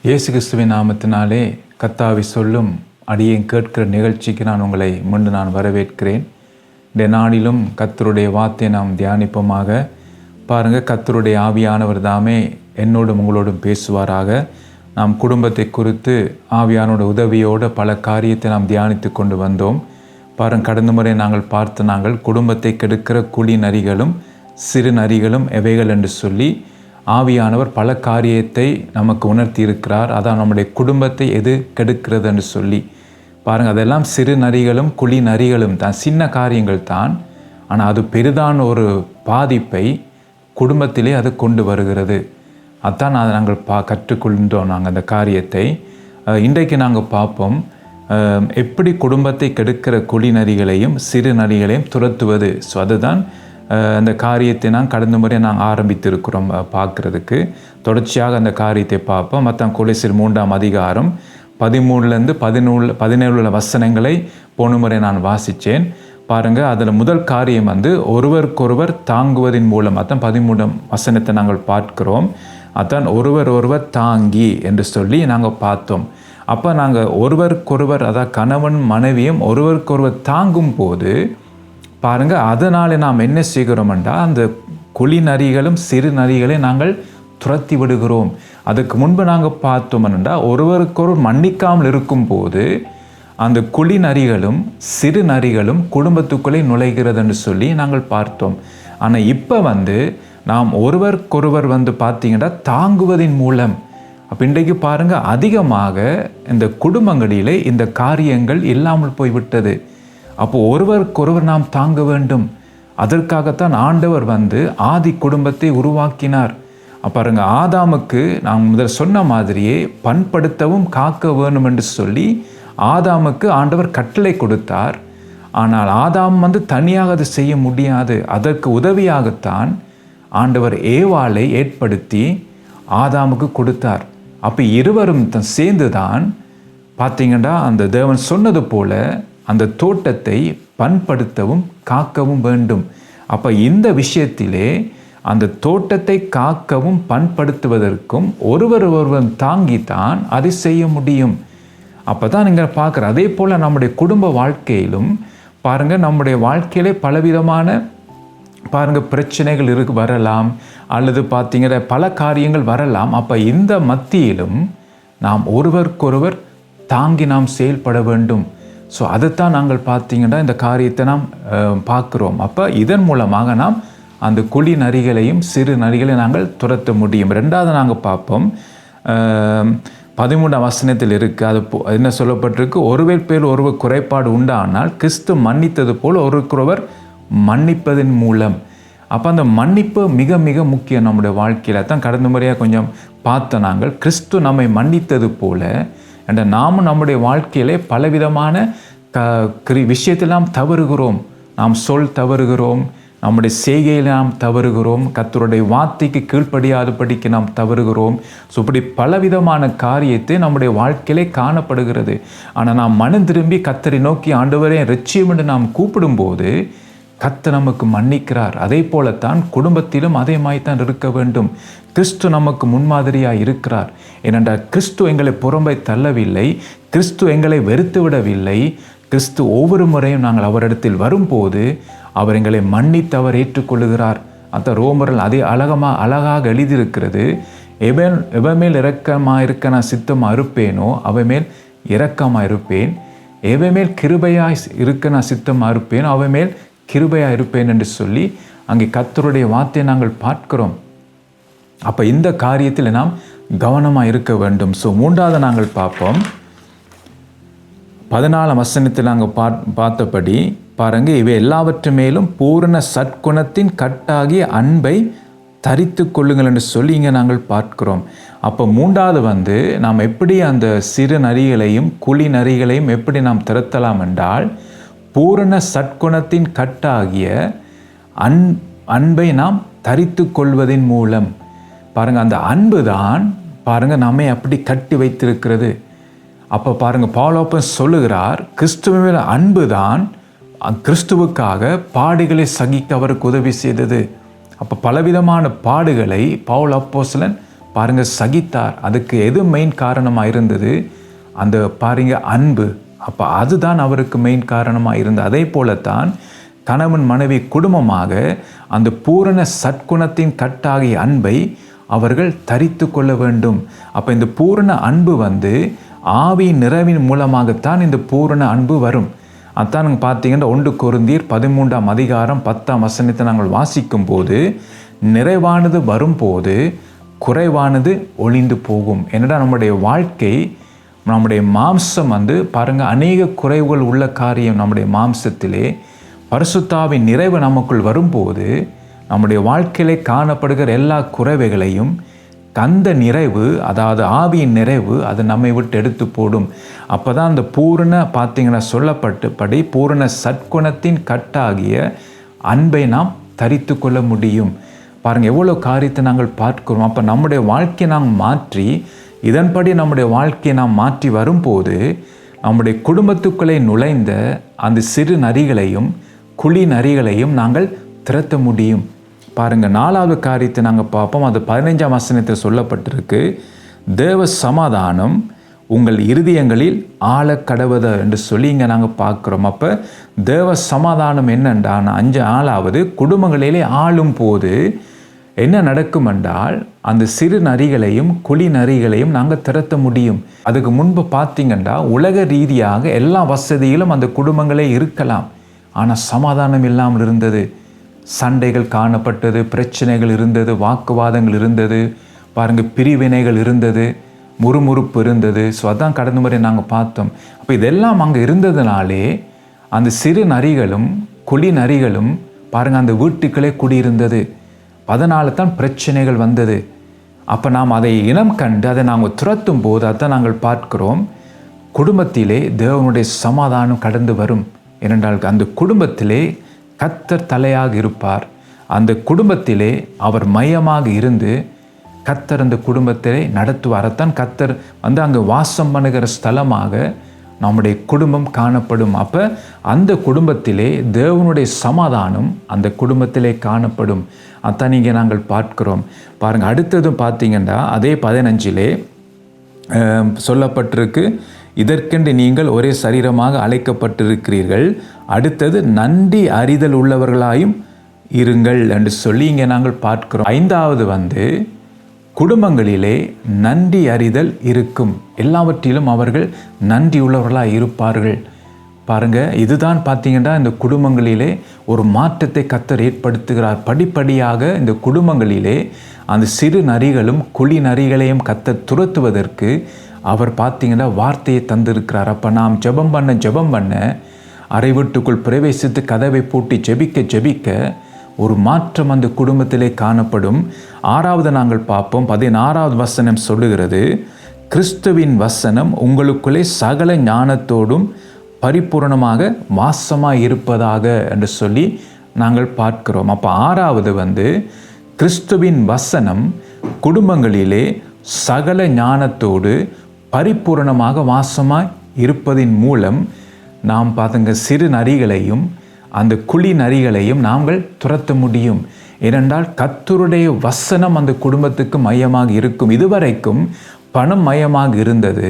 இயேசு கிறிஸ்துவின் நாமத்தினாலே கர்த்தாவை சொல்லும் அடியேன் கேட்கிற நிகழ்ச்சிக்கு நான் உங்களை மீண்டும் வரவேற்கிறேன். இந்த நாளிலும் கர்த்தருடைய வார்த்தையை நாம் தியானிப்போமாக. பாருங்கள், கர்த்தருடைய ஆவியானவர் தாமே என்னோடும் உங்களோடும் பேசுவாராக. நாம் குடும்பத்தை குறித்து ஆவியானோட உதவியோடு பல காரியத்தை நாம் தியானித்து கொண்டு வந்தோம். பாருங்கள், கடந்த முறை நாங்கள் குடும்பத்தை கெடுக்கிற குழி நரிகளும் சிறு நரிகளும் எவைகள் என்று சொல்லி ஆவியானவர் பல காரியத்தை நமக்கு உணர்த்தி இருக்கிறார். அதான் நம்முடைய குடும்பத்தை எது கெடுக்கிறது என்று சொல்லி பாருங்கள். அதெல்லாம் சிறு நரிகளும் குழி நரிகளும் தான், சின்ன காரியங்கள் தான். ஆனால் அது பெரிதான ஒரு பாதிப்பை குடும்பத்திலே அது கொண்டு வருகிறது. அதான் நாங்கள் கற்றுக்கொண்டோம் அந்த காரியத்தை. இன்றைக்கு நாங்கள் பார்ப்போம், எப்படி குடும்பத்தை கெடுக்கிற குழி நரிகளையும் சிறு நரிகளையும் துரத்துவது. ஸோ அதுதான் அந்த காரியத்தை கடந்த முறை ஆரம்பித்திருக்கிறோம் பார்க்குறதுக்கு. தொடர்ச்சியாக அந்த காரியத்தை பார்ப்போம். மற்ற கொலோசியர் 3ஆம் அதிகாரம் 13 17 வசனங்களை போன முறை நான் வாசித்தேன். பாருங்கள், அதில் முதல் காரியம் ஒருவருக்கொருவர் தாங்குவதின் மூலம், அதான் 13 வசனத்தை நாங்கள் பார்க்கிறோம். அதான் ஒருவர் தாங்கி என்று சொல்லி நாங்கள் பார்த்தோம். அப்போ நாங்கள் ஒருவருக்கொருவர், அதாவது கணவன் மனைவியும் ஒருவருக்கொருவர் தாங்கும் போது பாருங்கள், அதனால் நாம் என்ன செய்கிறோம்டா, அந்த குழி நரிகளும் சிறு நரிகளை நாங்கள் துரத்தி விடுகிறோம். அதுக்கு முன்பு நாங்கள் பார்த்தோம்னா, ஒருவருக்கொருவர் மன்னிக்காமல் இருக்கும்போது அந்த குழி நரிகளும் சிறு நரிகளும் குடும்பத்துக்குள்ளே நுழைகிறதுன்னு சொல்லி நாங்கள் பார்த்தோம். ஆனால் இப்போ நாம் ஒருவருக்கொருவர் பார்த்தீங்கன்னா தாங்குவதின் மூலம். அப்போ இன்றைக்கு பாருங்கள், அதிகமாக இந்த குடும்பங்களிலே இந்த காரியங்கள் இல்லாமல் போய்விட்டது. அப்போ ஒருவருக்கொருவர் நாம் தாங்க வேண்டும். அதற்காகத்தான் ஆண்டவர் ஆதி குடும்பத்தை உருவாக்கினார். பாருங்க, ஆதாமுக்கு நாம் முதல் சொன்ன மாதிரியே பண்படுத்தவும் காக்க வேணும் என்று சொல்லி ஆதாமுக்கு ஆண்டவர் கட்டளை கொடுத்தார். ஆனால் ஆதாம் தனியாக அதை செய்ய முடியாது. அதற்கு உதவியாகத்தான் ஆண்டவர் ஏவாளை ஏற்படுத்தி ஆதாமுக்கு கொடுத்தார். அப்போ இருவரும் சேர்ந்து தான் பார்த்தீங்கன்னா அந்த தேவன் சொன்னது போல அந்த தோட்டத்தை பண்படுத்தவும் காக்கவும் வேண்டும். அப்போ இந்த விஷயத்திலே அந்த தோட்டத்தை காக்கவும் பண்படுத்துவதற்கும் ஒருவர் தாங்கித்தான் அதை செய்ய முடியும். அப்போ தான் நீங்கள் பார்க்குற. அதே போல் நம்முடைய குடும்ப வாழ்க்கையிலும் பாருங்கள், நம்முடைய வாழ்க்கையிலே பலவிதமான பிரச்சனைகள் வரலாம், அல்லது பார்த்தீங்கன்னா பல காரியங்கள் வரலாம். அப்போ இந்த மத்தியிலும் நாம் ஒருவருக்கொருவர் தாங்கி நாம் செயல்பட வேண்டும். ஸோ அதைத்தான் நாங்கள் பார்த்தீங்கன்னா இந்த காரியத்தை நாம் பார்க்குறோம். அப்போ இதன் மூலமாக நாம் அந்த குழி நரிகளையும் சிறு நரிகளையும் நாங்கள் துரத்த முடியும். ரெண்டாவது நாங்கள் பார்ப்போம், 13 வசனத்தில் இருக்குது. அது என்ன சொல்லப்பட்டிருக்கு, ஒருவர் பேர் ஒருவர் குறைபாடு உண்டானால் கிறிஸ்து மன்னித்தது போல் ஒருவருக்கொருவர் மன்னிப்பதன் மூலம். அப்போ அந்த மன்னிப்பு மிக மிக முக்கியம் நம்முடைய வாழ்க்கையில். தான் கடந்த முறையாக கொஞ்சம் பார்த்தோம். நாங்கள் கிறிஸ்து நம்மை மன்னித்தது போல என்ற நாமும் நம்முடைய வாழ்க்கையிலே பலவிதமான விஷயத்தில் நாம் தவறுகிறோம். நாம் சொல் தவறுகிறோம், நம்முடைய செய்கையில் நாம் தவறுகிறோம், கர்த்தருடைய வார்த்தைக்கு கீழ்ப்படியாதபடிக்கு நாம் தவறுகிறோம். ஸோ இப்படி பலவிதமான காரியத்தை நம்முடைய வாழ்க்கையிலே காணப்படுகிறது. ஆனால் நாம் மனம் திரும்பி கர்த்தரை நோக்கி ஆண்டவரே இரட்சியும் என்று நாம் கூப்பிடும்போது கர்த்தர் நமக்கு மன்னிக்கிறார். அதே போலத்தான் குடும்பத்திலும் அதே மாதிரித்தான் இருக்க வேண்டும். கிறிஸ்து நமக்கு முன்மாதிரியாக இருக்கிறார். ஏனென்றால் கிறிஸ்து எங்களை புறம்பை தள்ளவில்லை, கிறிஸ்து எங்களை வெறுத்து விடவில்லை. கிறிஸ்து ஒவ்வொரு முறையும் நாங்கள் அவரிடத்தில் வரும்போது அவர் எங்களை மன்னித்து அவர் ஏற்றுக்கொள்ளுகிறார். அந்த ரோமரில் அதே அழகாக எழுதியிருக்கிறது, எவன் மேல் இரக்கமாக இருக்க நான் சித்தமாக இருப்பேனோ அவன் மேல் இரக்கமாக இருப்பேன், எவன் மேல் கிருபையாக இருக்க நான் சித்தமாக இருப்பேனோ அவன் மேல் கிருபையாக இருப்பேன் என்று சொல்லி அங்கே கர்த்தருடைய வார்த்தையை நாங்கள் பார்க்கிறோம். அப்போ இந்த காரியத்தில் நாம் கவனமாக இருக்க வேண்டும். ஸோ மூன்றாவது நாங்கள் பார்ப்போம், 14 வசனத்தில் நாங்கள் பார்த்தபடி பாருங்கள், இவை எல்லாவற்று மேலும் பூரண சற்குணத்தின் கட்டாகிய அன்பை தரித்து கொள்ளுங்கள் என்று சொல்லி இங்கே நாங்கள் பார்க்கிறோம். அப்போ மூன்றாவது நாம் எப்படி அந்த சிறு நரிகளையும் குழி நரிகளையும் எப்படி நாம் திரத்தலாம் என்றால், பூரண சற்குணத்தின் கட்டாகிய அன்பை நாம் தரித்து கொள்வதன் மூலம். பாருங்கள், அந்த அன்பு தான் பாருங்கள் நம்மை அப்படி கட்டி வைத்திருக்கிறது. அப்போ பாருங்கள், பவுல் சொல்லுகிறார், கிறிஸ்துவின் அன்பு தான் கிறிஸ்துவுக்காக பாடுகளை சகிக்க அவருக்கு உதவி செய்தது. அப்போ பலவிதமான பாடுகளை பவுல் அப்போஸ்தலன் பாருங்க சகித்தார். அதுக்கு எது மெயின் காரணமாக இருந்தது? அந்த பாருங்க அன்பு. அப்போ அதுதான் அவருக்கு மெயின் காரணமாக இருந்தது. அதே போலத்தான் கணவன் மனைவி குடும்பமாக அந்த பூரண சற்குணத்தின் கட்டாகிய அன்பை அவர்கள் தரித்து கொள்ள வேண்டும். அப்போ இந்த பூரண அன்பு ஆவியின் நிறைவின் மூலமாகத்தான் இந்த பூரண அன்பு வரும். அதான் நாங்கள் பார்த்தீங்கன்னா 1 கொரிந்தியர் 13ஆம் அதிகாரம் 10ஆம் வசனத்தை நாங்கள் வாசிக்கும் போது, நிறைவானது வரும்போது குறைவானது ஒளிந்து போகும். என்னடா நம்முடைய வாழ்க்கை, நம்முடைய மாம்சம் பாருங்க அநேக குறைவுகள் உள்ள காரியம். நம்முடைய மாம்சத்திலே பரிசுத்தாவின் நிறைவு நமக்குள் வரும்போது நம்முடைய வாழ்க்கையிலே காணப்படுகிற எல்லா குறைவுகளையும் அந்த நிறைவு, அதாவது ஆவியின் நிறைவு, அது நம்மை விட்டு எடுத்து போடும். அப்போ தான் அந்த பூரண பார்த்தீங்கன்னா சொல்லப்பட்டபடி பூரண சற்குணத்தின் கட்டாகிய அன்பை நாம் தரித்து கொள்ள முடியும். பாருங்கள் எவ்வளோ காரியத்தை நாங்கள் பார்க்கிறோம். அப்போ நம்முடைய வாழ்க்கையை நாம் மாற்றி, இதன்படி நம்முடைய வாழ்க்கையை நாம் மாற்றி வரும்போது நம்முடைய குடும்பத்துக்குள்ளே நுழைந்த அந்த சிறு நரிகளையும் குழி நரிகளையும் நாங்கள் திரட்ட முடியும். பாருங்கள் 4வது காரியத்தை நாங்கள் பார்ப்போம். அது 15ஆம் வசனத்தில் சொல்லப்பட்டிருக்கு, தேவ சமாதானம் உங்கள் இருதயங்களில் ஆழக்கடவுத என்று சொல்லி இங்கே நாங்கள் பார்க்குறோம். அப்போ தேவ சமாதானம் என்னென்றால் 5வது குடும்பங்களிலே ஆளும் போது என்ன நடக்கும் என்றால் அந்த சிறு நரிகளையும் குழி நரிகளையும் நாங்கள் திரட்ட முடியும். அதுக்கு முன்பு பார்த்தீங்கன்னா உலக ரீதியாக எல்லா வசதிகளும் அந்த குடும்பங்களே இருக்கலாம், ஆனால் சமாதானம் இல்லாமல் இருந்தது. சண்டைகள் காணப்பட்டது, பிரச்சனைகள் இருந்தது, வாக்குவாதங்கள் இருந்தது, பாருங்கள் பிரிவினைகள் இருந்தது, முறுமுறுப்பு இருந்தது. ஸோ அதான் கடந்த முறை நாங்கள் பார்த்தோம். அப்போ இதெல்லாம் அங்கே இருந்ததுனாலே அந்த சிறு நரிகளும் குழி நரிகளும் பாருங்கள் அந்த வீட்டுக்களே குடியிருந்தது. அதனால தான் பிரச்சனைகள் வந்தது. அப்போ நாம் அதை இனம் கண்டு அதை நாங்கள் துரத்தும் போது அதான் நாங்கள் பார்க்கிறோம், குடும்பத்திலே தேவனுடைய சமாதானம் கடந்து வரும். ஏனென்றால் அந்த குடும்பத்திலே கர்த்தர் தலையாக இருப்பார். அந்த குடும்பத்திலே அவர் மையமாக இருந்து கர்த்தர் அந்த குடும்பத்திலே நடத்துவார். அதான் கர்த்தர் அங்கே வாசம் பண்ணுகிற ஸ்தலமாக நம்முடைய குடும்பம் காணப்படும். அப்போ அந்த குடும்பத்திலே தேவனுடைய சமாதானம் அந்த குடும்பத்திலே காணப்படும். அதான் இங்கே நாங்கள் பார்க்கிறோம். பாருங்கள் அடுத்ததும் பார்த்தீங்கன்னா அதே 15 சொல்லப்பட்டிருக்கு, இதற்கென்று நீங்கள் ஒரே சரீரமாக அழைக்கப்பட்டிருக்கிறீர்கள். அடுத்தது நன்றி அறிதல் உள்ளவர்களாயும் இருங்கள் என்று சொல்லி இங்கே நாங்கள் பார்க்கிறோம். 5வது குடும்பங்களிலே நன்றி அறிதல் இருக்கும். எல்லாவற்றிலும் அவர்கள் நன்றி உள்ளவர்களாக இருப்பார்கள். பாருங்கள் இதுதான் பார்த்தீங்கன்னா இந்த குடும்பங்களிலே ஒரு மாற்றத்தை கர்த்தர் ஏற்படுத்துகிறார். படிப்படியாக இந்த குடும்பங்களிலே அந்த சிறு நரிகளும் குழி நரிகளையும் கர்த்தர் துரத்துவதற்கு அவர் பார்த்தீங்கன்னா வார்த்தையை தந்திருக்கிறார். அப்போ நாம் ஜெபம் பண்ண அறை வீட்டுக்குள் பிரவேசித்து கதவை பூட்டி ஜெபிக்க ஒரு மாற்றம் அந்த குடும்பத்திலே காணப்படும். 6வது நாங்கள் பார்ப்போம். 16வது வசனம் சொல்லுகிறது, கிறிஸ்துவின் வசனம் உங்களுக்குள்ளே சகல ஞானத்தோடும் பரிபூர்ணமாக வாசமாக இருப்பதாக என்று சொல்லி நாங்கள் பார்க்கிறோம். அப்போ 6வது கிறிஸ்துவின் வசனம் குடும்பங்களிலே சகல ஞானத்தோடு பரிபூரணமாக வாசமாய் இருப்பதின் மூலம் நாம் பார்த்துங்க சிறு நரிகளையும் அந்த குழி நரிகளையும் நாங்கள் துரத்த முடியும். ஏனென்றால் கர்த்தருடைய வசனம் அந்த குடும்பத்துக்கு மையமாக இருக்கும். இதுவரைக்கும் பணம் மையமாக இருந்தது,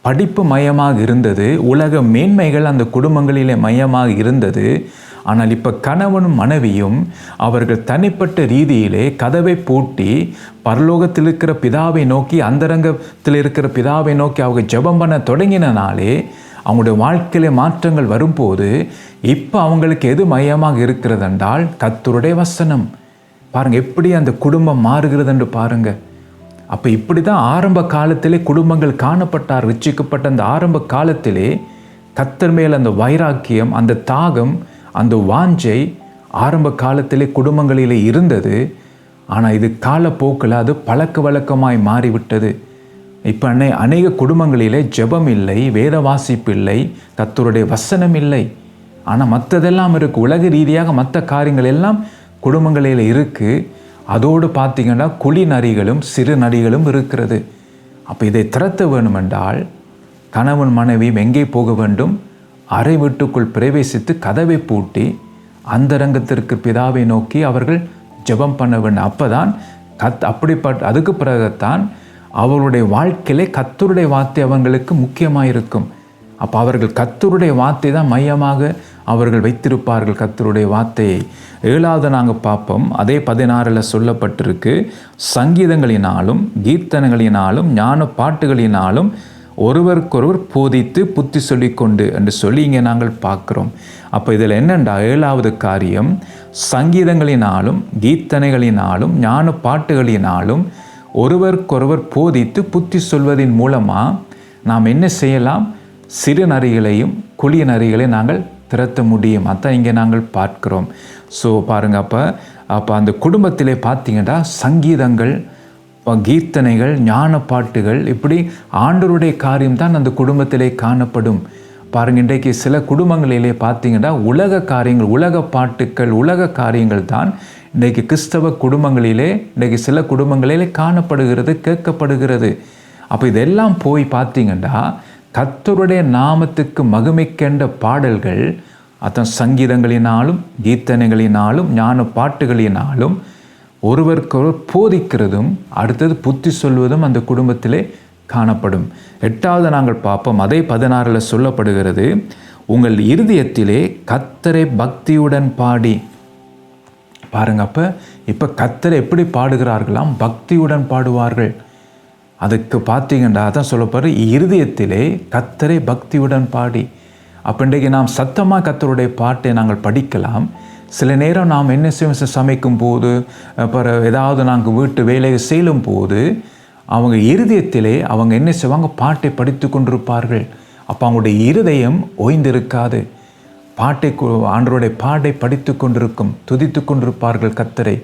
படிப்பு மையமாக இருந்தது, உலக மேன்மைகள் அந்த குடும்பங்களிலே மையமாக இருந்தது. ஆனால் இப்போ கணவனும் மனைவியும் அவர்கள் தனிப்பட்ட ரீதியிலே கதவை பூட்டி பரலோகத்தில் இருக்கிற பிதாவை நோக்கி, அந்தரங்கத்தில் இருக்கிற பிதாவை நோக்கி அவங்க ஜெபம் பண்ண தொடங்கினாலே அவங்களுடைய வாழ்க்கையிலே மாற்றங்கள் வரும்போது இப்போ அவங்களுக்கு எது மையமாக இருக்கிறது என்றால் கர்த்தருடைய வசனம். பாருங்கள் எப்படி அந்த குடும்பம் மாறுகிறது என்று பாருங்கள். அப்போ இப்படி தான் ஆரம்ப காலத்திலே குடும்பங்கள் காணப்பட்டார். ரட்சிக்கப்பட்ட அந்த ஆரம்ப காலத்திலே கர்த்தர் மேல் அந்த வைராக்கியம், அந்த தாகம், அந்த வாஞ்சை ஆரம்ப காலத்திலே குடும்பங்களிலே இருந்தது. ஆனால் இது காலப்போக்கில் அது பழக்க வழக்கமாய் மாறிவிட்டது. இப்போ அநேக குடும்பங்களிலே ஜெபம் இல்லை, வேத வாசிப்பு இல்லை, கர்த்தருடைய வசனம் இல்லை. ஆனால் மற்றதெல்லாம் இருக்குது. உலக ரீதியாக மற்ற காரியங்கள் எல்லாம் குடும்பங்களில் இருக்குது. அதோடு பார்த்திங்கன்னா குழி நரிகளும் சிறு நரிகளும் இருக்கிறது. அப்போ இதை திரட்ட வேண்டுமென்றால் கணவன் மனைவியும் எங்கே போக வேண்டும்? அறை வீட்டுக்குள் பிரவேசித்து கதவை பூட்டி அந்தரங்கத்திற்கு பிதாவை நோக்கி அவர்கள் ஜெபம் பண்ண வேண்டும். அப்போ தான் அதுக்கு பிறகுத்தான் அவர்களுடைய வாழ்க்கையிலே கர்த்தருடைய வார்த்தை அவங்களுக்கு முக்கியமாக இருக்கும். அப்போ அவர்கள் கர்த்தருடைய வார்த்தை தான் மையமாக அவர்கள் வைத்திருப்பார்கள், கர்த்தருடைய வார்த்தையை. 7வது நாங்கள் பார்ப்போம், அதே 16 சொல்லப்பட்டிருக்கு, சங்கீதங்களினாலும் கீர்த்தனங்களினாலும் ஞான பாட்டுகளினாலும் ஒருவருக்கொருவர் போதித்து புத்தி சொல்லிக்கொண்டு என்று சொல்லி இங்கே நாங்கள் பார்க்குறோம். அப்போ இதில் என்னென்றா 7வது காரியம், சங்கீதங்களினாலும் கீர்த்தனைகளினாலும் ஞான பாட்டுகளினாலும் ஒருவருக்கொருவர் போதித்து புத்தி சொல்வதின் மூலமாக நாம் என்ன செய்யலாம்? சிறு நரிகளையும் குழிய நரிகளையும் நாங்கள் திரட்ட முடியும். அதான் இங்கே நாங்கள் பார்க்கிறோம். ஸோ பாருங்கள், அப்போ அந்த குடும்பத்திலே பார்த்தீங்கன்னா சங்கீதங்கள், கீர்த்தனைகள், ஞான பாட்டுகள், இப்படி ஆண்டவருடைய காரியம்தான் அந்த குடும்பத்திலே காணப்படும். பாருங்கள், இன்றைக்கு சில குடும்பங்களிலே பார்த்தீங்கன்னா உலக காரியங்கள், உலக பாட்டுக்கள், உலக காரியங்கள் தான் இன்றைக்கு கிறிஸ்தவ குடும்பங்களிலே, இன்றைக்கு சில குடும்பங்களிலே காணப்படுகிறது, கேட்கப்படுகிறது. அப்போ இதெல்லாம் போய் பார்த்தீங்கன்னா கர்த்தருடைய நாமத்துக்கு மகிமைக்கென்ற பாடல்கள், அதான் சங்கீதங்களினாலும் கீர்த்தனைகளினாலும் ஞான பாட்டுகளினாலும் ஒருவருக்கொருவர் போதிக்கிறதும் அடுத்தது புத்தி சொல்வதும் அந்த குடும்பத்திலே காணப்படும். 8வது நாங்கள் பார்ப்போம், அதே 16 சொல்லப்படுகிறது, உங்கள் இருதயத்திலே கர்த்தரை பக்தியுடன் பாடி. பாருங்க, இப்போ கர்த்தரை எப்படி பாடுகிறார்களாம்? பக்தியுடன் பாடுவார்கள். அதுக்கு பார்த்தீங்கன்னா அதான் சொல்லப்படுற, இருதயத்திலே கர்த்தரை பக்தியுடன் பாடி. அப்போ இன்றைக்கு நாம் சத்தமாக கர்த்தருடைய பாட்டை நாங்கள் படிக்கலாம். சில நேரம் நாம் என்ன செய்வோம், சமைக்கும் போது, அப்புறம் ஏதாவது நாங்கள் வீட்டு வேலையை செய்யும் போது அவங்க இருதயத்திலே அவங்க என்ன செய்வாங்க? பாட்டை படித்து கொண்டிருப்பார்கள். அப்போ அவங்களுடைய இருதயம் ஓய்ந்திருக்காது. ஆண்டவருடைய பாட்டை படித்து கொண்டிருக்கும், துதித்து கொண்டிருப்பார்கள் கர்த்தரை.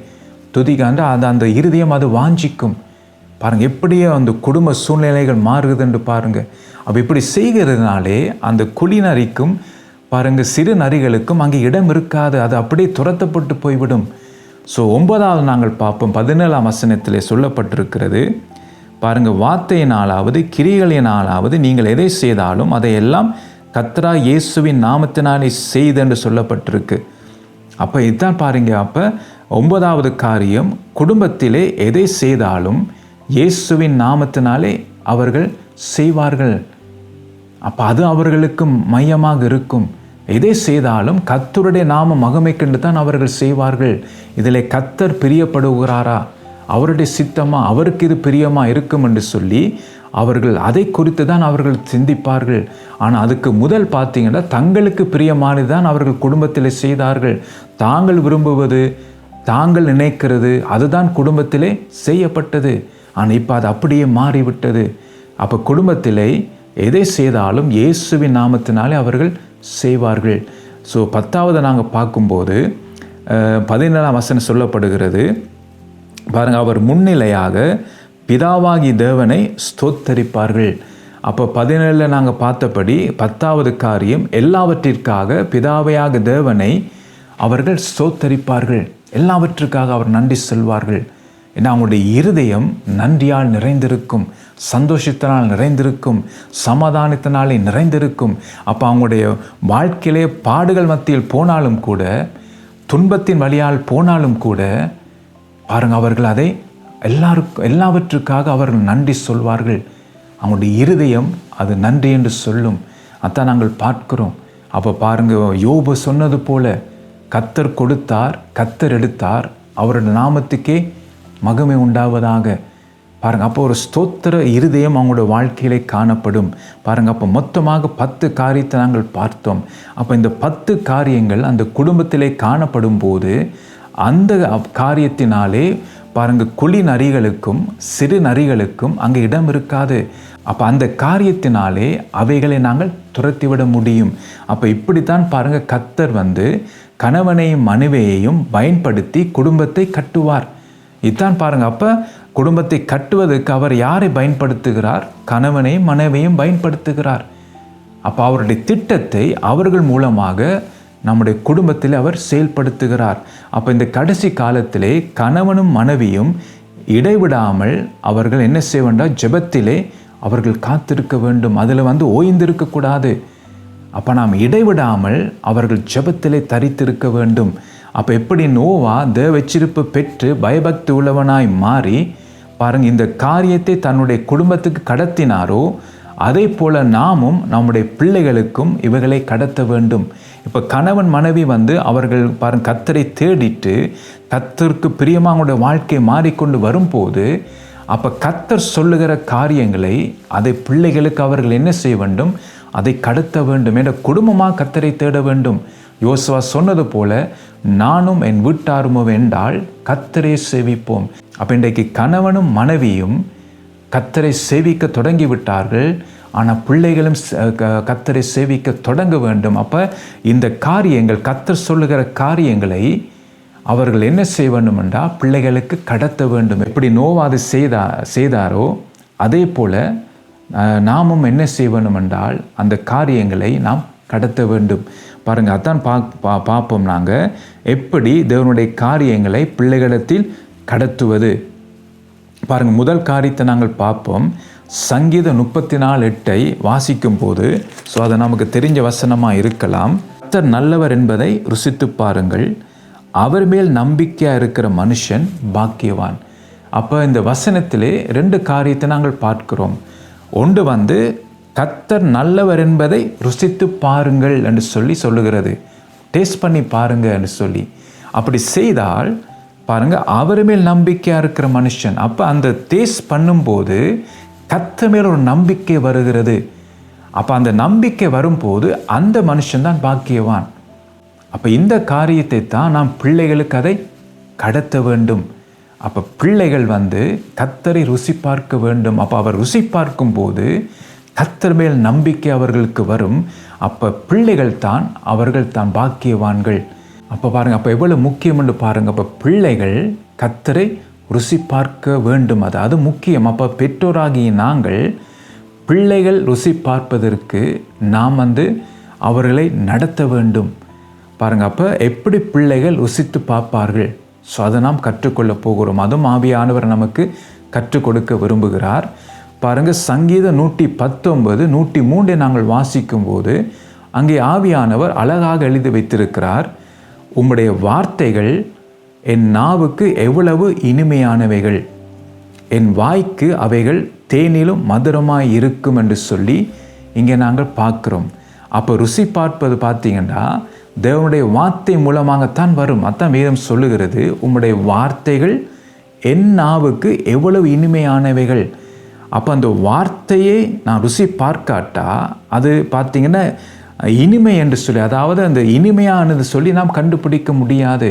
துதிக்காண்டு அந்த இருதயம் அது வாஞ்சிக்கும். பாருங்கள், எப்படியோ அந்த குடும்ப சூழ்நிலைகள் மாறுகுதுன்னு பாருங்கள். அப்போ இப்படி செய்கிறதுனாலே அந்த குழி நரிக்கும் பாருங்கள், சிறு நரிகளுக்கும் அங்கே இடம் இருக்காது, அது அப்படியே துரத்தப்பட்டு போய்விடும். ஸோ 9வது நாங்கள் பார்ப்போம், 17ஆம் வசனத்திலே சொல்லப்பட்டிருக்கிறது. பாருங்கள், வார்த்தையினாலாவது கிரிகளினாலாவது நீங்கள் எதை செய்தாலும் அதையெல்லாம் கர்த்தராகிய இயேசுவின் நாமத்தினாலே செய்து என்று சொல்லப்பட்டிருக்கு. அப்போ இதுதான் பாருங்க, அப்போ 9வது காரியம், குடும்பத்திலே எதை செய்தாலும் இயேசுவின் நாமத்தினாலே அவர்கள் செய்வார்கள். அப்போ அது அவர்களுக்கு மையமாக இருக்கும். எதை செய்தாலும் கர்த்தருடைய நாம மகிமைக்கென்று தான் அவர்கள் செய்வார்கள். இதில் கர்த்தர் பிரியப்படுகிறாரா, அவருடைய சித்தமா, அவருக்கு இது பிரியமா இருக்கும் என்று சொல்லி அவர்கள் அதை குறித்து தான் அவர்கள் சிந்திப்பார்கள். ஆனால் அதுக்கு முதல் பார்த்தீங்கன்னா தங்களுக்கு பிரியமானது தான் அவர்கள் குடும்பத்தில் செய்தார்கள். தாங்கள் விரும்புவது, தாங்கள் நினைக்கிறது, அதுதான் குடும்பத்திலே செய்யப்பட்டது. ஆனால் இப்போ அது அப்படியே மாறிவிட்டது. அப்போ குடும்பத்திலே எதை செய்தாலும் இயேசுவின் நாமத்தினாலே அவர்கள் செய்வார்கள். ஸோ 10வது நாங்கள் பார்க்கும்போது 17ஆம் வசனம் சொல்லப்படுகிறது. பாருங்கள், அவர் முன்னிலையாக பிதாவாகி தேவனை ஸ்தோத்தரிப்பார்கள். அப்போ 17 நாங்கள் பார்த்தபடி 10வது காரியம், எல்லாவற்றிற்காக பிதாவையாக தேவனை அவர்கள் ஸ்தோத்தரிப்பார்கள். எல்லாவற்றுக்காக அவர் நன்றி சொல்வார்கள். ஏன்னா அவங்களுடைய இருதயம் நன்றியால் நிறைந்திருக்கும், சந்தோஷத்தினால் நிறைந்திருக்கும், சமாதானத்தினாலே நிறைந்திருக்கும். அப்போ அவங்களுடைய வாழ்க்கையிலே பாடுகள் மத்தியில் போனாலும் கூட, துன்பத்தின் வழியால் போனாலும் கூட பாருங்கள், அவர்கள் அதை எல்லாவற்றுக்காக அவர்கள் நன்றி சொல்வார்கள். அவங்களுடைய இருதயம் அது நன்றி என்று சொல்லும். அதான் நாங்கள் பார்க்கிறோம். அப்போ பாருங்கள், யோபு சொன்னது போல கர்த்தர் கொடுத்தார், கர்த்தர் எடுத்தார், அவருடைய நாமத்துக்கே மகிமை உண்டாவதாக. பாருங்கள், அப்போ ஒரு ஸ்தோத்திர இருதயம் அவங்களுடைய வாழ்க்கையிலே காணப்படும். பாருங்கள், அப்போ மொத்தமாக 10 காரியத்தை நாங்கள் பார்த்தோம். அப்போ இந்த 10 காரியங்கள் அந்த குடும்பத்திலே காணப்படும் போது அந்த காரியத்தினாலே பாருங்கள், குழி நரிகளுக்கும் சிறு நரிகளுக்கும் அங்கே இடம் இருக்காது. அப்போ அந்த காரியத்தினாலே அவைகளை நாங்கள் துரத்திவிட முடியும். அப்போ இப்படித்தான் பாருங்கள், கர்த்தர் கணவனையும் மனைவியையும் பயன்படுத்தி குடும்பத்தை கட்டுவார். இதுதான் பாருங்கள், அப்போ குடும்பத்தை கட்டுவதற்கு அவர் யாரை பயன்படுத்துகிறார்? கணவனையும் மனைவியையும் பயன்படுத்துகிறார். அப்போ அவருடைய திட்டத்தை அவர்கள் மூலமாக நம்முடைய குடும்பத்தில் அவர் செயல்படுத்துகிறார். அப்போ இந்த கடைசி காலத்திலே கணவனும் மனைவியும் இடைவிடாமல் அவர்கள் என்ன செய்ய வேண்டாம்? ஜெபத்திலே அவர்கள் காத்திருக்க வேண்டும். அதில் ஓய்ந்திருக்கக்கூடாது. அப்போ நாம் இடைவிடாமல் அவர்கள் ஜெபத்திலே தரித்திருக்க வேண்டும். அப்போ எப்படி நோவா தேவெச்சிரிப்பு பெற்று பயபக்தி உள்ளவனாய் மாறி பாருங்க இந்த காரியத்தை தன்னுடைய குடும்பத்துக்கு கடத்தினாரோ, அதே போல நாமும் நம்முடைய பிள்ளைகளுக்கும் இவைகளை கடத்த வேண்டும். இப்போ கணவன் மனைவி அவர்கள் பாருங்க கர்த்தரை தேடிட்டு கர்த்தருக்கு பிரியமாக அவங்களுடைய வாழ்க்கை மாறிக்கொண்டு வரும்போது, அப்போ கர்த்தர் சொல்லுகிற காரியங்களை அதை பிள்ளைகளுக்கு அவர்கள் என்ன செய்ய வேண்டும்? அதை கடத்த வேண்டும். என்ற குடும்பமாக கர்த்தரை தேட வேண்டும். யோசுவா சொன்னது போல நானும் என் வீட்டாருமோ என்றால் கர்த்தரை சேவிப்போம். அப்போ இன்றைக்கு கணவனும் மனைவியும் கர்த்தரை சேவிக்க தொடங்கி விட்டார்கள். ஆனால் பிள்ளைகளும் கர்த்தரை சேவிக்க தொடங்க வேண்டும். அப்போ இந்த காரியங்கள் கர்த்தர் சொல்லுகிற காரியங்களை அவர்கள் என்ன செய்ய வேண்டும் என்றால் பிள்ளைகளுக்கு கடத்த வேண்டும். எப்படி நோவா அது செய்தாரோ அதே போல் நாமும் என்ன செய்ய வேண்டும் என்றால் அந்த காரியங்களை நாம் கடத்த வேண்டும். பாருங்கள், அதான் பார்ப்போம் நாங்கள் எப்படி தேவனுடைய காரியங்களை பிள்ளைகளிடத்தில் கடத்துவது. பாருங்கள், முதல் காரியத்தை நாங்கள் பார்ப்போம். சங்கீதம் 34:8 வாசிக்கும் போது, ஸோ அது நமக்கு தெரிஞ்ச வசனமாக இருக்கலாம். கர்த்தர் நல்லவர் என்பதை ருசித்து பாருங்கள், அவர் மேல் நம்பிக்கையாக இருக்கிற மனுஷன் பாக்கியவான். அப்போ இந்த வசனத்திலே 2 காரியத்தை நாங்கள் பார்க்கிறோம். ஒன்று கர்த்தர் நல்லவர் என்பதை ருசித்து பாருங்கள் என்று சொல்லுகிறது. டேஸ்ட் பண்ணி பாருங்க என்று சொல்லி. அப்படி செய்தால் பாருங்க, அவர் மேல் நம்பிக்கையாக இருக்கிற மனுஷன். அப்போ அந்த டேஸ்ட் பண்ணும்போது கர்த்தர் மேல் ஒரு நம்பிக்கை வருகிறது. அப்போ அந்த நம்பிக்கை வரும்போது அந்த மனுஷன்தான் பாக்கியவான். அப்போ இந்த காரியத்தை தான் நாம் பிள்ளைகளுக்கு அதை கடத்த வேண்டும். அப்போ பிள்ளைகள் கர்த்தரை ருசி பார்க்க வேண்டும். அப்போ அவர் ருசி பார்க்கும்போது கர்த்தர் மேல் நம்பிக்கை அவர்களுக்கு வரும். அப்போ அவர்கள் தான் பாக்கியவான்கள். அப்போ பாருங்கள், அப்போ எவ்வளோ முக்கியம் என்று பாருங்கள். அப்போ பிள்ளைகள் கர்த்தரை ருசி பார்க்க வேண்டும். அது முக்கியம். அப்போ பெற்றோராகிய நாங்கள் பிள்ளைகள் ருசி பார்ப்பதற்கு நாம் அவர்களை நடத்த வேண்டும். பாருங்கள், அப்போ எப்படி பிள்ளைகள் ருசித்து பார்ப்பார்கள், ஸோ அதை நாம் கற்றுக்கொள்ள போகிறோம். அதுவும் ஆவியானவர் நமக்கு கற்றுக் கொடுக்க விரும்புகிறார். பாருங்கள், சங்கீதம் 119, 103 நாங்கள் வாசிக்கும் போது அங்கே ஆவியானவர் அழகாக எழுதி வைத்திருக்கிறார். உம்முடைய வார்த்தைகள் என் நாவுக்கு எவ்வளவு இனிமையானவைகள், என் வாய்க்கு அவைகள் தேனிலும் மதுரமாய் இருக்கும் என்று சொல்லி இங்கே நாங்கள் பார்க்குறோம். அப்போ ருசி பார்ப்பது பார்த்தீங்கன்னா தேவனுடைய வார்த்தை மூலமாகத்தான் வரும். அதான் வேதம் சொல்லுகிறது, உம்முடைய வார்த்தைகள் என் நாவுக்கு எவ்வளவு இனிமையானவைகள். அப்போ அந்த வார்த்தையை நான் ருசி பார்க்காட்டா அது பார்த்தீங்கன்னா இனிமை என்று சொல்லி, அதாவது அந்த இனிமையானது சொல்லி நாம் கண்டுபிடிக்க முடியாது.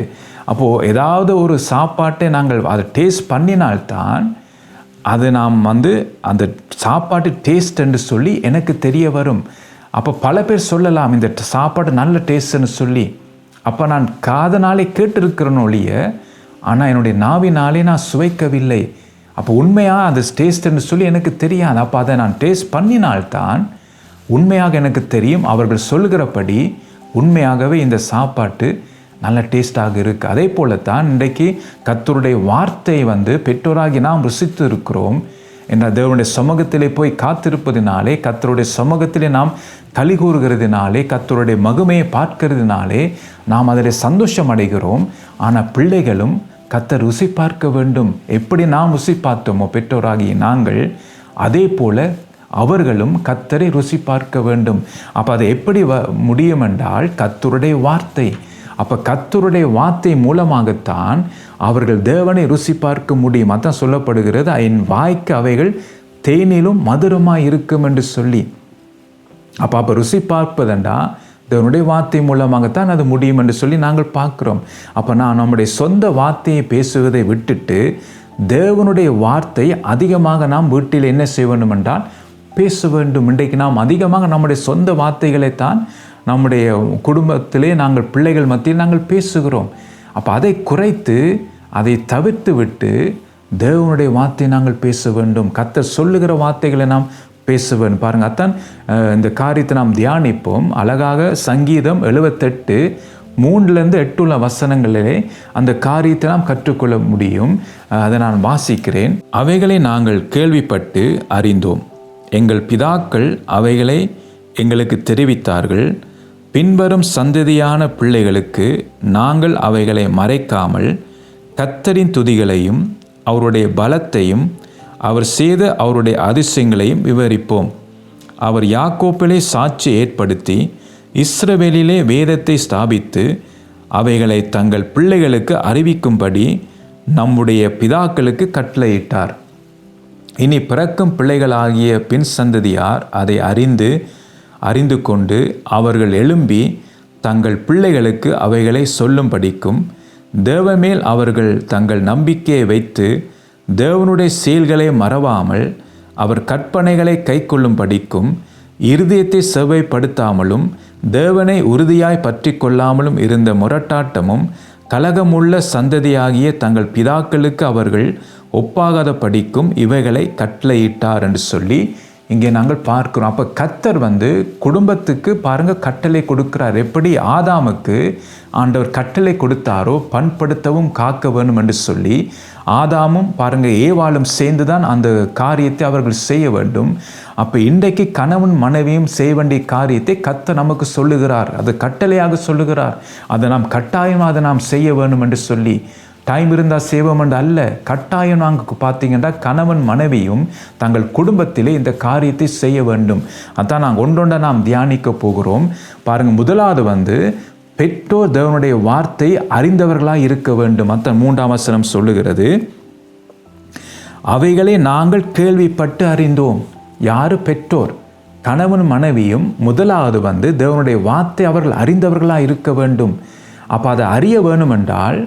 அப்போது ஏதாவது ஒரு சாப்பாட்டை நாங்கள் அதை டேஸ்ட் பண்ணினால்தான் அது நாம் அந்த சாப்பாட்டு டேஸ்ட் என்று சொல்லி எனக்கு தெரிய வரும். அப்போ பல பேர் சொல்லலாம் இந்த சாப்பாடு நல்ல டேஸ்ட்னு சொல்லி. அப்போ நான் காதனாலே கேட்டிருக்கிறேன் ஒழிய, ஆனால் என்னுடைய நாவினாலே நான் சுவைக்கவில்லை. அப்போ உண்மையாக அது டேஸ்ட்னு சொல்லி எனக்கு தெரியாது. அப்போ அதை நான் டேஸ்ட் பண்ணினால்தான் உண்மையாக எனக்கு தெரியும். அவர்கள் சொல்கிறபடி உண்மையாகவே இந்த சாப்பாட்டு நல்ல டேஸ்டாக இருக்குது. அதே போல தான் இன்றைக்கு கர்த்தருடைய வார்த்தையை பெற்றோராகி நாம் ருசித்து இருக்கிறோம் என்ற தேவனுடைய சமூகத்திலே போய் காத்திருப்பதினாலே, கர்த்தருடைய சமூகத்திலே நாம் களி கூறுகிறதுனாலே, கர்த்தருடைய மகிமையை பார்க்கிறதுனாலே நாம் அதில் சந்தோஷம் அடைகிறோம். ஆனால் பிள்ளைகளும் கர்த்தர் ருசி பார்க்க வேண்டும். எப்படி நாம் ருசி பார்த்தோமோ பெற்றோராகிய நாங்கள், அதே போல அவர்களும் கர்த்தரை ருசி பார்க்க வேண்டும். அப்போ அதை எப்படி முடியும் என்றால் கர்த்தருடைய வார்த்தை. அப்போ கர்த்தருடைய வார்த்தை மூலமாகத்தான் அவர்கள் தேவனை ருசி பார்க்க முடியும். அதான் சொல்லப்படுகிறது, என் வாய்க்கு அவைகள் தேனிலும் மதுரமாக இருக்கும் என்று சொல்லி. அப்போ ருசி பார்ப்பதெண்டா தேவனுடைய வார்த்தை மூலமாகத்தான் அது முடியும் என்று சொல்லி நாங்கள் பார்க்குறோம். அப்போ நான் நம்முடைய சொந்த வார்த்தையை பேசுவதை விட்டுட்டு தேவனுடைய வார்த்தை அதிகமாக நாம் வீட்டில் என்ன செய்ய வேண்டும் என்றால் பேச வேண்டும். இன்றைக்கு நாம் அதிகமாக நம்முடைய சொந்த வார்த்தைகளைத்தான் நம்முடைய குடும்பத்திலே நாங்கள் பிள்ளைகள் மத்தியில் நாங்கள் பேசுகிறோம். அப்போ அதை குறைத்து அதை தவிர்த்து விட்டு தேவனுடைய வார்த்தை நாங்கள் பேச வேண்டும். கர்த்தர் சொல்லுகிற வார்த்தைகளை நாம் பேச வேண்டும். பாருங்கள், அத்தான் இந்த காரியத்தை நாம் தியானிப்போம். அழகாக சங்கீதம் 78 3-8 வசனங்களிலே அந்த காரியத்தை நாம் கற்றுக்கொள்ள முடியும். அதை நான் வாசிக்கிறேன். அவைகளை நாங்கள் கேள்விப்பட்டு அறிந்தோம், எங்கள் பிதாக்கள் அவைகளை எங்களுக்கு தெரிவித்தார்கள். பின்வரும் சந்ததியான பிள்ளைகளுக்கு நாங்கள் அவைகளை மறைக்காமல் கர்த்தரின் துதிகளையும் அவருடைய பலத்தையும் அவர் செய்த அவருடைய அதிசயங்களையும் விவரிப்போம். அவர் யாக்கோப்பிலே சாட்சி ஏற்படுத்தி இஸ்ரவேலிலே வேதத்தை ஸ்தாபித்து அவைகளை தங்கள் பிள்ளைகளுக்கு அறிவிக்கும்படி நம்முடைய பிதாக்களுக்கு கட்டளையிட்டார். இனி பிறக்கும் பிள்ளைகளாகிய பின் சந்ததியார் அதை அறிந்து கொண்டு அவர்கள் எழும்பி தங்கள் பிள்ளைகளுக்கு அவைகளை சொல்லும்படிக்கும் தேவமேல் அவர்கள் தங்கள் நம்பிக்கையை வைத்து தேவனுடைய செயல்களை மறவாமல் அவர் கற்பனைகளை கைக்கொள்ளும்படிக்கும் இருதயத்தை செவ்வைப்படுத்தாமலும் தேவனை உறுதியாய் பற்றி கொள்ளாமலும் இருந்த முரட்டாட்டமும் கலகமுள்ள சந்ததியாகிய தங்கள் பிதாக்களுக்கு அவர்கள் ஒப்பாகாத படிக்கும் இவைகளை கட்டளையிட்டார் என்று சொல்லி இங்கே நாங்கள் பார்க்கிறோம். அப்போ கர்த்தர் குடும்பத்துக்கு கட்டளை கொடுக்கிறார். எப்படி ஆதாமுக்கு ஆண்டவர் கட்டளை கொடுத்தாரோ பண்படுத்தவும் காக்க வேணும் என்று சொல்லி ஆதாமும் ஏவாளும் சேர்ந்து தான் அந்த காரியத்தை அவர்கள் செய்ய வேண்டும். அப்போ இன்றைக்கு கணவன் மனைவியும் செய்ய வேண்டிய காரியத்தை கர்த்தர் நமக்கு சொல்லுகிறார். அது கட்டளையாக சொல்லுகிறார். அதை நாம் கட்டாயம் அதை நாம் செய்ய வேண்டும் என்று சொல்லி டைம் இருந்தால் செய்வோம் என்று அல்ல, கட்டாயம் நாங்கள் பார்த்தீங்கன்னா கணவன் மனைவியும் தங்கள் குடும்பத்திலே இந்த காரியத்தை செய்ய வேண்டும். அதான் நாங்கள் ஒன்றொன்றை நாம் தியானிக்க போகிறோம். முதலாவது பெற்றோர் தேவனுடைய வார்த்தை அறிந்தவர்களாக இருக்க வேண்டும். அதான் 3ஆம் வசனம் சொல்லுகிறது, அவைகளை நாங்கள் கேள்விப்பட்டு அறிந்தோம். யாரு? பெற்றோர். கணவன் மனைவியும் முதலாவது தேவனுடைய வார்த்தை அவர்கள் அறிந்தவர்களாக இருக்க வேண்டும். அப்போ அதை அறிய வேணும் என்றால்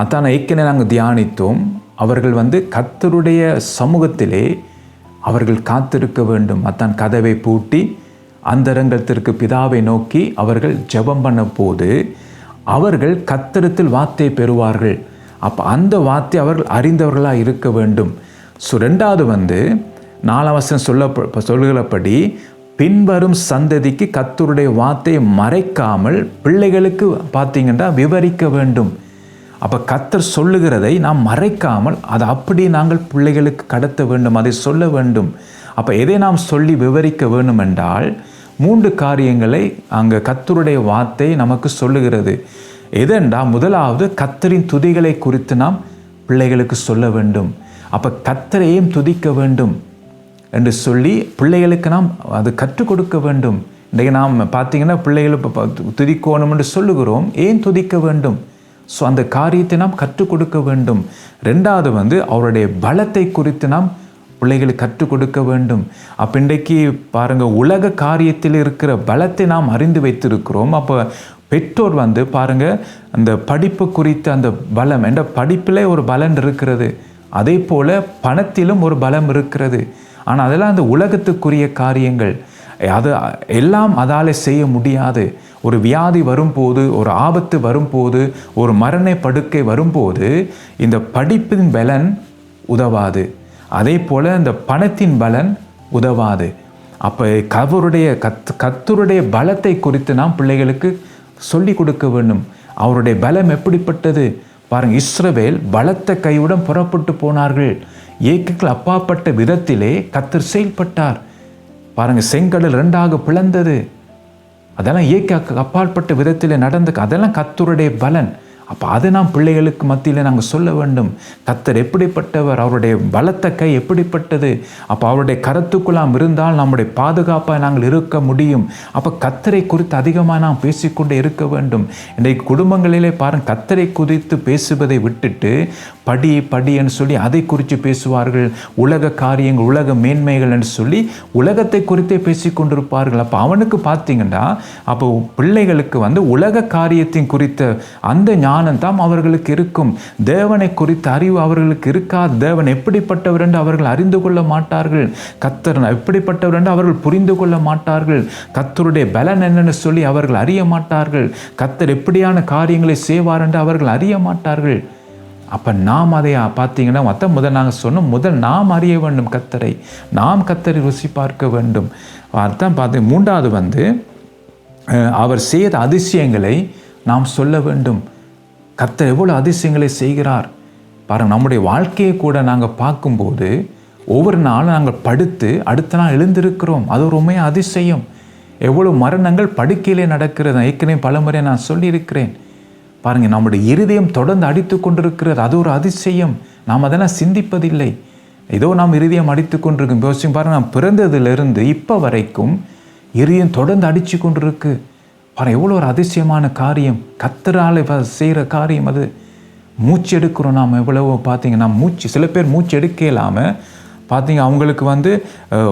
அதான் ஏற்கனவே நாங்கள் தியானித்தோம். அவர்கள் கர்த்தருடைய சமூகத்திலே அவர்கள் காத்திருக்க வேண்டும். அதான் கதவை பூட்டி அந்தரங்கத்திற்கு பிதாவை நோக்கி அவர்கள் ஜெபம் பண்ண போது அவர்கள் கர்த்தரிடத்தில் வார்த்தை பெறுவார்கள். அப்போ அந்த வார்த்தை அவர்கள் அறிந்தவர்களாக இருக்க வேண்டும். ரெண்டாவது 4ஆம் வசனம் சொல்லுகிறபடி பின்வரும் சந்ததிக்கு கர்த்தருடைய வார்த்தையை மறைக்காமல் பிள்ளைகளுக்கு பார்த்தீங்கன்னா விவரிக்க வேண்டும். அப்போ கர்த்தர் சொல்லுகிறதை நாம் மறைக்காமல் அதை அப்படி நாங்கள் பிள்ளைகளுக்கு கடத்த வேண்டும், அதை சொல்ல வேண்டும். அப்போ எதை நாம் சொல்லி விவரிக்க வேண்டும் என்றால் 3 காரியங்களை அங்கே கர்த்தருடைய வார்த்தை நமக்கு சொல்லுகிறது. எதென்றா முதலாவது கர்த்தரின் துதிகளை குறித்து நாம் பிள்ளைகளுக்கு சொல்ல வேண்டும். அப்போ கர்த்தரையும் துதிக்க வேண்டும் என்று சொல்லி பிள்ளைகளுக்கு நாம் அது கற்றுக் கொடுக்க வேண்டும். இன்றைக்கு நாம் பார்த்தீங்கன்னா பிள்ளைகளுக்கு துதிக்கணும் என்று சொல்லுகிறோம். ஏன் துதிக்க வேண்டும்? ஸோ அந்த காரியத்தை நாம் கற்றுக் கொடுக்க வேண்டும். ரெண்டாவது அவருடைய பலத்தை குறித்து நாம் பிள்ளைகளுக்கு கற்றுக் கொடுக்க வேண்டும். அப்போ இன்றைக்கு உலக காரியத்தில் இருக்கிற பலத்தை நாம் அறிந்து வைத்திருக்கிறோம். அப்போ பெற்றோர் அந்த படிப்பு குறித்த அந்த பலம் என்ற படிப்பில் ஒரு பலன் இருக்கிறது, அதே போல் பணத்திலும் ஒரு பலம் இருக்கிறது. ஆனால் அதெல்லாம் அந்த உலகத்துக்குரிய காரியங்கள், அது எல்லாம் அதால் செய்ய முடியாது. ஒரு வியாதி வரும்போது, ஒரு ஆபத்து வரும்போது, ஒரு மரண படுக்கை வரும்போது இந்த படிப்பின் பலன் உதவாது, அதே போல் இந்த பணத்தின் பலன் உதவாது. அப்போ கர்த்தருடைய பலத்தை குறித்து நாம் பிள்ளைகளுக்கு சொல்லி கொடுக்க வேண்டும். அவருடைய பலம் எப்படிப்பட்டது இஸ்ரவேல் பலத்த கையுடன் புறப்பட்டு போனார்கள். ஏக்குகள் அப்பாற்பட்ட விதத்திலே கர்த்தர் செயல்பட்டார். செங்கடல் 2ஆக பிளந்தது. அதெல்லாம் ஏக்க அப்பாற்பட்ட விதத்தில் அதெல்லாம் கர்த்தருடைய பலன். அப்போ அதை நாம் பிள்ளைகளுக்கு மத்தியில் நாங்கள் சொல்ல வேண்டும். கர்த்தர் எப்படிப்பட்டவர், அவருடைய பலத்த கை எப்படிப்பட்டது. அப்போ அவருடைய கருத்துக்குள்ளாம் இருந்தால் நம்முடைய பாதுகாப்பாக நாங்கள் இருக்க முடியும். அப்போ கர்த்தரை குறித்து அதிகமாக நாம் பேசிக்கொண்டே இருக்க வேண்டும். இன்றைக்கு குடும்பங்களிலே கர்த்தரை குறித்து பேசுவதை விட்டுட்டு படி என்று சொல்லி அதை குறித்து பேசுவார்கள். உலக காரியங்கள், உலக மேன்மைகள் என்று சொல்லி உலகத்தை குறித்தே பேசிக்கொண்டிருப்பார்கள். அப்போ அவனுக்கு பார்த்தீங்கன்னா அப்போ பிள்ளைகளுக்கு உலக காரியத்தின் குறித்த அந்த ஞானம் தான் அவர்களுக்கு இருக்கும். தேவனை குறித்த அறிவு அவர்களுக்கு இருக்காது. தேவன் எப்படிப்பட்டவர் என்று அவர்கள் அறிந்து கொள்ள மாட்டார்கள். கர்த்தர் எப்படிப்பட்டவர் என்று அவர்கள் புரிந்து கொள்ள மாட்டார்கள். கர்த்தருடைய பலன் என்னன்னு சொல்லி அவர்கள் அறிய மாட்டார்கள். கர்த்தர் எப்படியான காரியங்களை செய்வார் என்று அவர்கள் அறிய மாட்டார்கள். அப்போ நாம் அதை பார்த்தீங்கன்னா முதல் நாங்கள் சொன்னோம், முதல் நாம் அறிய வேண்டும் கர்த்தரை, நாம் கர்த்தரை ருசி பார்க்க வேண்டும். அர்த்தம் பார்த்து 3வது அவர் செய்த அதிசயங்களை நாம் சொல்ல வேண்டும். கர்த்தர் எவ்வளோ அதிசயங்களை செய்கிறார் நம்முடைய வாழ்க்கையை கூட நாங்கள் பார்க்கும்போது ஒவ்வொரு நாளும் நாங்கள் படுத்து அடுத்த நாள் எழுந்திருக்கிறோம். அது ஒரு உண்மையாக அதிசயம். எவ்வளோ மரணங்கள் படுக்கையிலே நடக்கிறது. ஏற்கனவே பலமுறை நான் சொல்லியிருக்கிறேன். பாருங்கள், நம்முடைய இருதயம் தொடர்ந்து அடித்து கொண்டிருக்கிறது. அது ஒரு அதிசயம். நாம் அதெல்லாம் சிந்திப்பதில்லை. ஏதோ நாம் இருதயம் அடித்து கொண்டிருக்கும். யோசிச்சு பாருங்கள், நாம் பிறந்ததிலிருந்து இப்போ வரைக்கும் இருதயம் தொடர்ந்து அடித்து கொண்டிருக்கு. பாருங்கள், எவ்வளோ ஒரு அதிசயமான காரியம், கர்த்தரால் செய்கிற காரியம் அது. மூச்சு எடுக்கிறோம் நாம் எவ்வளவோ. பார்த்தீங்கன்னா மூச்சு, சில பேர் மூச்சு எடுக்க இல்லாமல் பார்த்தீங்க அவங்களுக்கு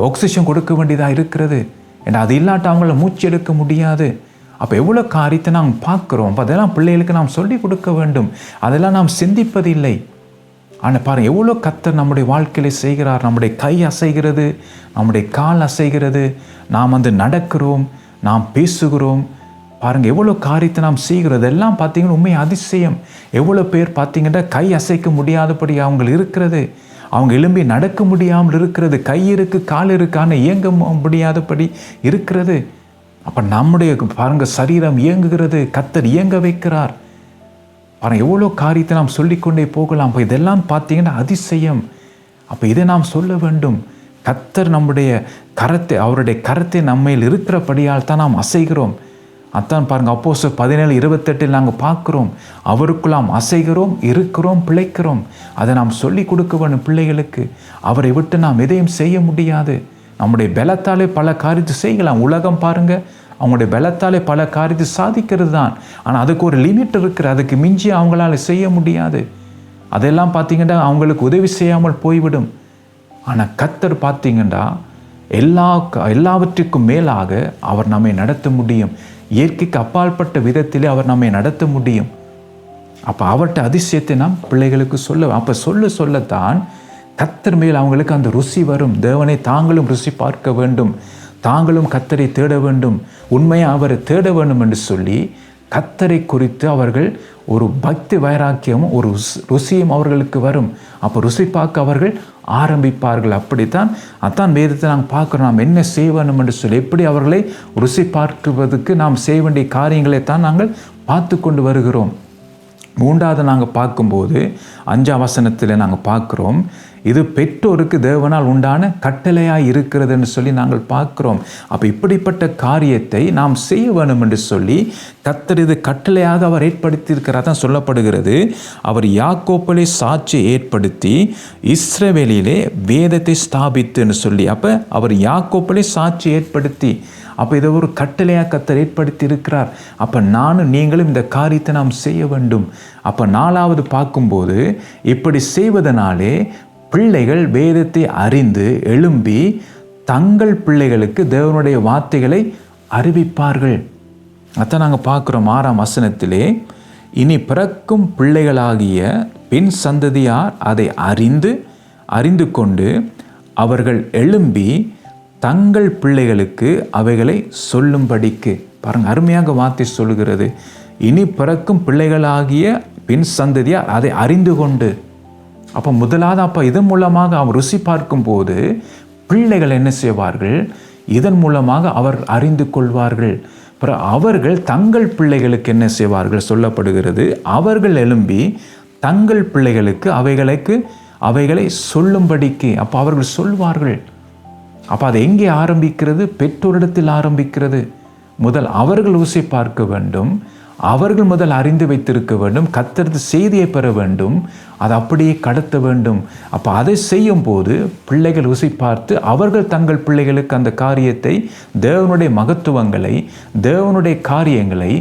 ஆக்சிஜன் கொடுக்க வேண்டியதாக இருக்கிறது. ஏன்னா அது இல்லாட்ட அவங்கள மூச்சு எடுக்க முடியாது. அப்போ எவ்வளோ காரியத்தை நாம் பார்க்குறோம். அப்போ அதெல்லாம் பிள்ளைகளுக்கு நாம் சொல்லி கொடுக்க வேண்டும். அதெல்லாம் நாம் சிந்திப்பதில்லை. ஆனால் பாருங்கள், எவ்வளோ கர்த்தர் நம்முடைய வாழ்க்கையில் செய்கிறார். நம்முடைய கை அசைகிறது, நம்முடைய கால் அசைகிறது, நாம் நடக்கிறோம், நாம் பேசுகிறோம். பாருங்கள், எவ்வளோ காரியத்தை நாம் செய்கிறது. எல்லாம் பார்த்தீங்கன்னா உண்மை அதிசயம். எவ்வளோ பேர் பார்த்தீங்கன்னா கை அசைக்க முடியாதபடி அவங்க இருக்கிறது. அவங்க எழும்பி நடக்க முடியாமல் இருக்கிறது. கை இருக்குது, கால் இருக்குது, ஆனால் இயங்க முடியாதபடி இருக்கிறது. அப்போ நம்முடைய பாருங்கள் சரீரம் இயங்குகிறது. கர்த்தர் இயங்க வைக்கிறார். பாருங்கள், எவ்வளோ காரியத்தை நாம் சொல்லிக்கொண்டே போகலாம். அப்போ இதெல்லாம் பார்த்தீங்கன்னா அதிசயம். அப்போ இதை நாம் சொல்ல வேண்டும். கர்த்தர் நம்முடைய கரத்தை, அவருடைய கரத்தை நம்மையில் இருக்கிறபடியால் தான் நாம் அசைகிறோம். அதான் பாருங்கள், அப்போஸ்தலர் 17:28 நாங்கள் பார்க்குறோம். அவருக்குள்ளாம் அசைகிறோம், இருக்கிறோம், பிழைக்கிறோம். அதை நாம் சொல்லி கொடுக்க வேண்டும் பிள்ளைகளுக்கு. அவரை விட்டு நாம் எதையும் செய்ய முடியாது. நம்முடைய பலத்தாலே பல காரியத்தை செய்யலாம். உலகம் பாருங்கள், அவங்களுடைய பலத்தாலே பல காரியத்தை சாதிக்கிறது தான். ஆனால் அதுக்கு ஒரு லிமிட் இருக்குது. அதுக்கு மிஞ்சி அவங்களால செய்ய முடியாது. அதெல்லாம் பார்த்தீங்கன்னா அவங்களுக்கு உதவி செய்யாமல் போய்விடும். ஆனால் கர்த்தர் பார்த்தீங்கன்னா எல்லாவற்றுக்கும் மேலாக அவர் நம்மை நடத்த முடியும். இயற்கைக்கு அப்பாற்பட்ட விதத்திலே அவர் நம்மை நடத்த முடியும். அப்போ அவர்கிட்ட அதிசயத்தை நாம் பிள்ளைகளுக்கு அப்போ சொல்லத்தான் கர்த்தர் மேல் அவங்களுக்கு அந்த ருசி வரும். தேவனை தாங்களும் ருசி பார்க்க வேண்டும், தாங்களும் கர்த்தரை தேட வேண்டும், உண்மையாக அவரை தேட வேண்டும் என்று சொல்லி கர்த்தரை குறித்து அவர்கள் ஒரு பக்தி வைராக்கியமும் ஒரு ருசியும் அவர்களுக்கு வரும். அப்போ ருசி பார்க்க அவர்கள் ஆரம்பிப்பார்கள். அதான் வேதத்தை நாங்கள் பார்க்குறோம். நாம் என்ன செய்ய வேண்டும் என்று சொல்லி எப்படி அவர்களை ருசி பார்க்குவதற்கு நாம் செய்ய வேண்டிய காரியங்களை தான் நாங்கள் பார்த்து கொண்டு வருகிறோம். 3வது நாங்கள் பார்க்கும்போது 5ஆம் வசனத்தில் நாங்கள் பார்க்குறோம், இது பெற்றோருக்கு தேவனால் உண்டான கட்டளையாக இருக்கிறதுன்னு சொல்லி நாங்கள் பார்க்குறோம். அப்போ இப்படிப்பட்ட காரியத்தை நாம் செய்ய வேண்டும் என்று சொல்லி கர்த்தர் இது கட்டளையாக அவர் ஏற்படுத்தியிருக்கிறார் தான் சொல்லப்படுகிறது. அவர் யாக்கோப்பிலே சாட்சி ஏற்படுத்தி இஸ்ரவேலிலே வேதத்தை ஸ்தாபித்துன்னு சொல்லி, அப்போ அவர் யாக்கோப்பிலே சாட்சி ஏற்படுத்தி, அப்போ இதை ஒரு கட்டளையாக கர்த்தர் ஏற்படுத்தி இருக்கிறார். அப்போ நீங்களும் இந்த காரியத்தை நாம் செய்ய வேண்டும். அப்போ 4வது பார்க்கும்போது இப்படி செய்வதனாலே பிள்ளைகள் வேதத்தை அறிந்து எழும்பி தங்கள் பிள்ளைகளுக்கு தேவனுடைய வார்த்தைகளை அறிவிப்பார்கள். அதான் நாங்கள் பார்க்குறோம் 6ஆம் வசனத்திலே, இனி பிறக்கும் பிள்ளைகளாகிய பின் சந்ததியார் அதை அறிந்து கொண்டு அவர்கள் எழும்பி தங்கள் பிள்ளைகளுக்கு அவைகளை சொல்லும்படிக்கு. பாருங்கள், அருமையாக வார்த்தை சொல்லுகிறது. இனி பிறக்கும் பிள்ளைகளாகிய பின் சந்ததியார் அதை அறிந்து கொண்டு. அப்போ முதலாவது அப்போ இதன் மூலமாக அவர் ருசி பார்க்கும்போது பிள்ளைகள் என்ன செய்வார்கள்? இதன் மூலமாக அவர் அறிந்து கொள்வார்கள். அப்புறம் அவர்கள் தங்கள் பிள்ளைகளுக்கு என்ன செய்வார்கள் சொல்லப்படுகிறது, அவர்கள் எழும்பி தங்கள் பிள்ளைகளுக்கு அவைகளை சொல்லும்படிக்கு. அப்போ அவர்கள் சொல்வார்கள். அப்போ அது எங்கே ஆரம்பிக்கிறது? பெற்றோரிடத்தில் ஆரம்பிக்கிறது. முதல் அவர்கள் ருசி பார்க்க வேண்டும், அவர்கள் முதல் அறிந்து வைத்திருக்க வேண்டும், கர்த்தரது செய்தியை பெற வேண்டும், அதை அப்படியே கடத்த வேண்டும். அப்போ அதை செய்யும் போது பிள்ளைகள் ருசி பார்த்து அவர்கள் தங்கள் பிள்ளைகளுக்கு அந்த காரியத்தை, தேவனுடைய மகத்துவங்களை, தேவனுடைய காரியங்களை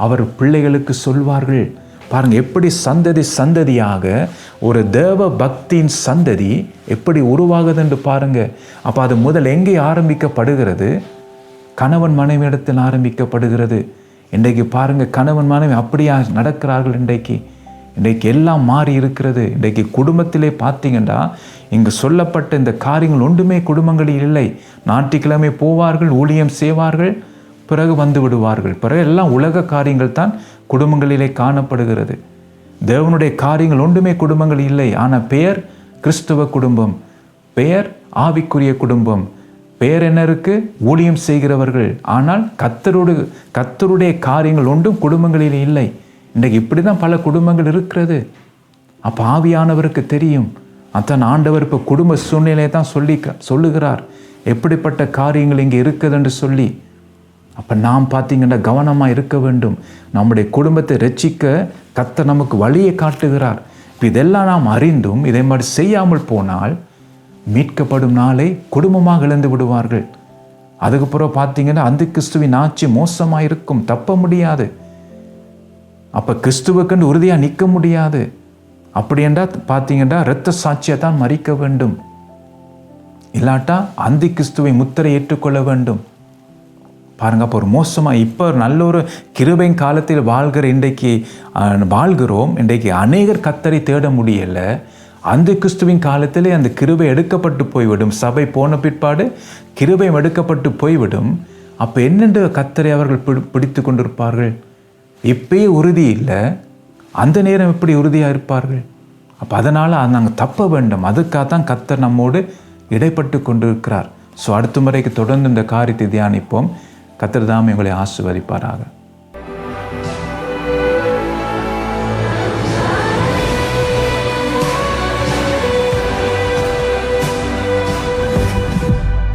அவர் பிள்ளைகளுக்கு சொல்வார்கள். பாருங்கள், எப்படி சந்ததியாக ஒரு தேவ பக்தியின் சந்ததி எப்படி உருவாகுது என்று பாருங்கள். அப்போ அது முதல் எங்கே ஆரம்பிக்கப்படுகிறது? கணவன் மனைவியிடத்தில் ஆரம்பிக்கப்படுகிறது. இன்றைக்கு பாருங்கள், கணவன் மனைவி அப்படியா நடக்கிறார்கள். இன்றைக்கு எல்லாம் மாறி இருக்கிறது. இன்றைக்கு குடும்பத்திலே பார்த்தீங்கன்னா இங்கு சொல்லப்பட்ட இந்த காரியங்கள் ஒன்றுமே குடும்பங்களில் இல்லை. ஞாயிற்றுக்கிழமை போவார்கள், ஊழியம் செய்வார்கள், பிறகு வந்து விடுவார்கள். பிறகு எல்லாம் உலக காரியங்கள் தான் குடும்பங்களிலே காணப்படுகிறது. தேவனுடைய காரியங்கள் ஒன்றுமே குடும்பங்கள் இல்லை. ஆனால் பெயர் கிறிஸ்துவ குடும்பம், பெயர் ஆவிக்குரிய குடும்பம், பெயர் என்ன இருக்கு? ஊழியம் செய்கிறவர்கள். ஆனால் கர்த்தருடைய காரியங்கள் ஒன்றும் குடும்பங்களில் இல்லை. இன்றைக்கு இப்படி தான் பல குடும்பங்கள் இருக்கிறது. அப்போ ஆவியானவருக்கு தெரியும். அதான் ஆண்டவர் இப்போ குடும்ப சூழ்நிலையை தான் சொல்லுகிறார், எப்படிப்பட்ட காரியங்கள் இங்கே இருக்குது என்று சொல்லி. அப்போ நாம் பார்த்தீங்கன்னா கவனமாக இருக்க வேண்டும். நம்முடைய குடும்பத்தை ரட்சிக்க கர்த்தர் நமக்கு வழியை காட்டுகிறார். இப்போ இதெல்லாம் நாம் அறிந்தும் இதை மாதிரி செய்யாமல் போனால் மீட்கப்படும் நாளை குடும்பமாக இழந்து விடுவார்கள். அதுக்கப்புறம் பார்த்தீங்கன்னா அந்த கிறிஸ்துவின் ஆட்சி மோசமாக இருக்கும், தப்ப முடியாது. அப்போ கிறிஸ்துவுக்கென்று உறுதியாக நிற்க முடியாது. அப்படி என்றால் பார்த்தீங்கன்னா இரத்த சாட்சியை தான் மறிக்க வேண்டும். இல்லாட்டா அந்த கிறிஸ்துவை முத்திரை ஏற்றுக்கொள்ள வேண்டும். பாருங்க, அப்போ ஒரு மோசமாக இப்போ நல்ல ஒரு கிருபையின் காலத்தில் வாழ்கிறோம். இன்றைக்கு அநேகர் கர்த்தரை தேட முடியலை. அந்த கிறிஸ்துவின் காலத்திலே அந்த கிருபை எடுக்கப்பட்டு போய்விடும். சபை போன பிற்பாடு கிருபையும் எடுக்கப்பட்டு போய்விடும். அப்போ என்னென்று கர்த்தரை அவர்கள் பிடித்து கொண்டிருப்பார்கள்? இப்பயே உறுதி இல்லை, அந்த நேரம் எப்படி உறுதியாக இருப்பார்கள்? அப்போ அதனால் நாங்கள் தப்ப வேண்டும். அதுக்காக தான் கர்த்தர் நம்மோடு இடைப்பட்டு கொண்டிருக்கிறார். ஸோ அடுத்த முறைக்கு தொடர்ந்து இந்த காரியத்தை தியானிப்போம். கர்த்தர் தாமே உங்களை ஆசீர்வதிப்பாராக.